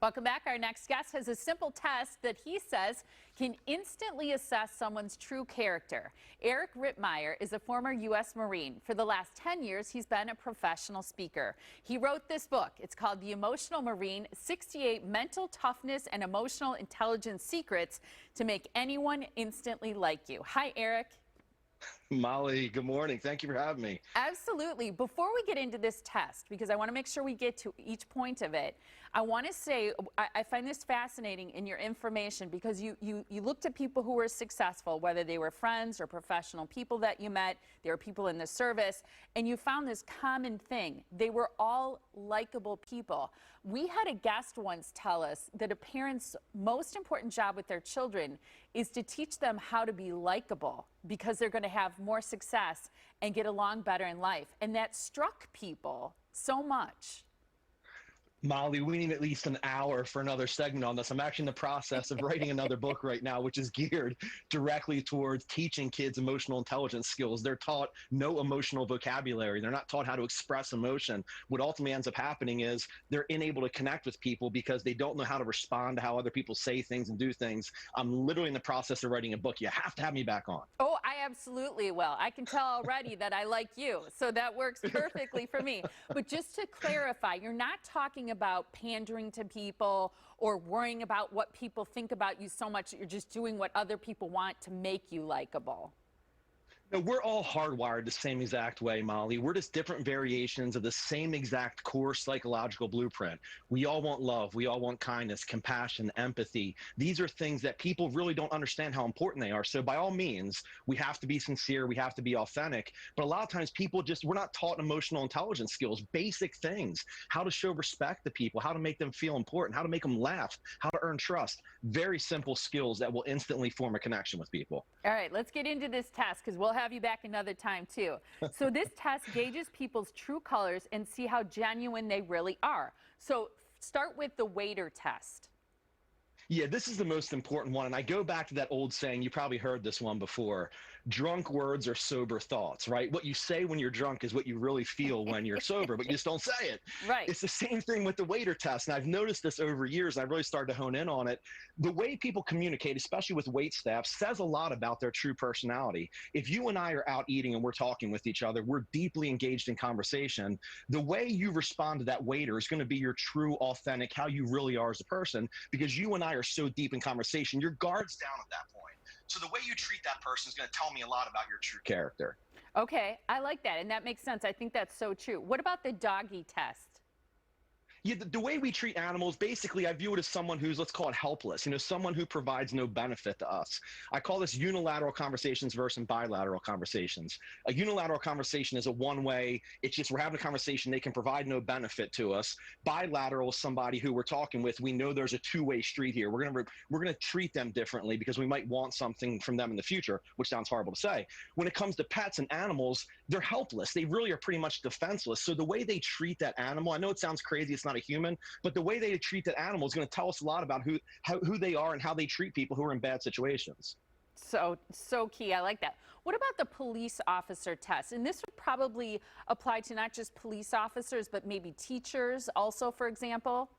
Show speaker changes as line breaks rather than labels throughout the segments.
Welcome back. Our next guest has a simple test that he says can instantly assess someone's true character. Eric Ritmeyer is a former U.S. Marine. For the last 10 years, he's been a professional speaker. He wrote this book. It's called The Emotional Marine, 68 Mental Toughness and Emotional Intelligence Secrets to Make Anyone Instantly Like You. Hi, Eric.
Molly, good morning. Thank you for having me.
Absolutely. Before we get into this test, because I want to make sure we get to each point of it, I want to say I find this fascinating in your information because you looked at people who were successful, whether they were friends or professional people that you met, they were people in the service, and you found this common thing. They were all likable people. We had a guest once tell us that a parent's most important job with their children is to teach them how to be likable because they're going to have more success and get along better in life. And that struck people so much.
Molly, we need at least an hour for another segment on this. I'm actually in the process of writing another book right now, which is geared directly towards teaching kids emotional intelligence skills. They're taught no emotional vocabulary. They're not taught how to express emotion. What ultimately ends up happening is they're unable to connect with people because they don't know how to respond to how other people say things and do things. I'm literally in the process of writing a book. You have to have me back on.
Oh, I absolutely will. I can tell already that I like you, so that works perfectly for me. But just to clarify, you're not talking about pandering to people or worrying about what people think about you so much that you're just doing what other people want to make you likable.
No, we're all hardwired the same exact way, Molly. We're just different variations of the same exact core psychological blueprint. We all want love. We all want kindness, compassion, empathy. These are things that people really don't understand how important they are. So by all means, we have to be sincere. We have to be authentic. But a lot of times people we're not taught emotional intelligence skills, basic things, how to show respect to people, how to make them feel important, how to make them laugh, how to earn trust. Very simple skills that will instantly form a connection with people.
All right, let's get into this test because we'll have you back another time too. So this test gauges people's true colors and see how genuine they really are. So start with the waiter test.
Yeah, this is the most important one. And I go back to that old saying, you probably heard this one before. Drunk words are sober thoughts, right? What you say when you're drunk is what you really feel when you're sober, but you just don't say it.
Right.
It's the same thing with the waiter test. And I've noticed this over years, and I've really started to hone in on it. The way people communicate, especially with wait staff, says a lot about their true personality. If you and I are out eating and we're talking with each other, we're deeply engaged in conversation. The way you respond to that waiter is going to be your true, authentic, how you really are as a person, because you and I are so deep in conversation, your guard's down at that point. So the way you treat that person is going to tell me a lot about your true character.
Okay, I like that, and that makes sense. I think that's so true. What about the doggy test?
Yeah, the way we treat animals, basically, I view it as someone who's, let's call it helpless, someone who provides no benefit to us. I call this unilateral conversations versus bilateral conversations. A unilateral conversation is a one-way. It's just we're having a conversation. They can provide no benefit to us. Bilateral is somebody who we're talking with. We know there's a two-way street here. We're gonna treat them differently because we might want something from them in the future, which sounds horrible to say. When it comes to pets and animals, they're helpless. They really are pretty much defenseless. So the way they treat that animal, I know it sounds crazy. It's not a human, but the way they treat that animal is going to tell us a lot about who they are and how they treat people who are in bad situations.
So key. I like that. What about the police officer test? And this would probably apply to not just police officers, but maybe teachers also, for example.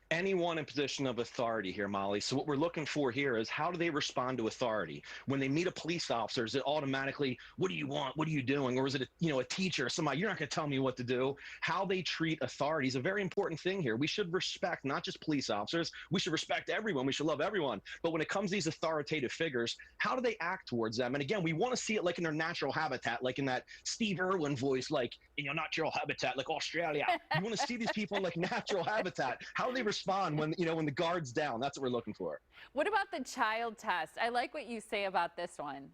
Anyone in position of authority here, Molly. So what we're looking for here is how do they respond to authority? When they meet a police officer, is it automatically, what do you want? What are you doing? Or is it a teacher, somebody, you're not going to tell me what to do? How they treat authority is a very important thing here. We should respect not just police officers. We should respect everyone. We should love everyone. But when it comes to these authoritative figures, how do they act towards them? And again, we want to see it like in their natural habitat, like in that Steve Irwin voice, like in your natural habitat, like Australia. You want to see these people in like natural habitat. How do they respond when when the guard's down? That's what we're looking for.
What about the child test? I like what you say about this one.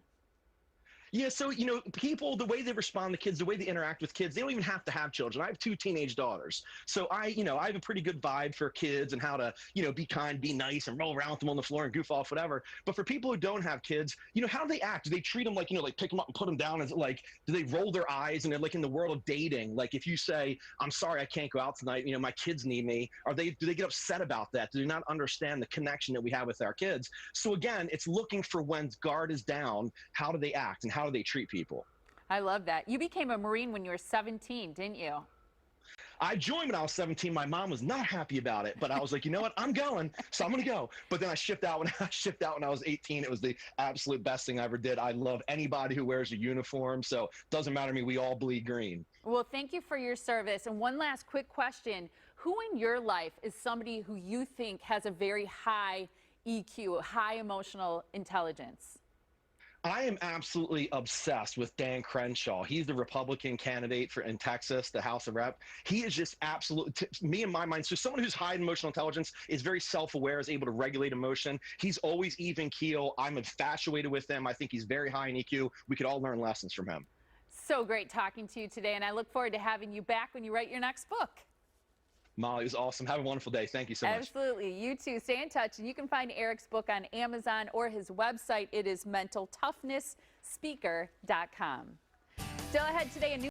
Yeah, so, people, the way they respond to kids, the way they interact with kids, they don't even have to have children. I have 2 teenage daughters. So I have a pretty good vibe for kids and how to, be kind, be nice, and roll around with them on the floor and goof off, whatever. But for people who don't have kids, how do they act? Do they treat them like, like pick them up and put them down? Is it like, do they roll their eyes? And they're like in the world of dating, like if you say, I'm sorry, I can't go out tonight, my kids need me, do they get upset about that? Do they not understand the connection that we have with our kids? So again, it's looking for when guard is down, how do they act and how do they treat people?
I love that. You became a Marine when you were 17, didn't you?
I joined when I was 17. My mom was not happy about it, but I was like, you know what? I'm going, so I'm going to go. But then I shipped out when I was 18. It was the absolute best thing I ever did. I love anybody who wears a uniform, so it doesn't matter to me. We all bleed green.
Well, thank you for your service. And one last quick question. Who in your life is somebody who you think has a very high EQ, high emotional intelligence?
I am absolutely obsessed with Dan Crenshaw. He's the Republican candidate in Texas, the House of Rep. He is just absolutely, me in my mind, so someone who's high in emotional intelligence is very self-aware, is able to regulate emotion. He's always even keel. I'm infatuated with him. I think he's very high in EQ. We could all learn lessons from him.
So great talking to you today, and I look forward to having you back when you write your next book.
Molly, it was awesome. Have a wonderful day. Thank you so much.
Absolutely. You too. Stay in touch, and you can find Eric's book on Amazon or his website. It is mentaltoughnesspeaker.com. Still ahead today, a new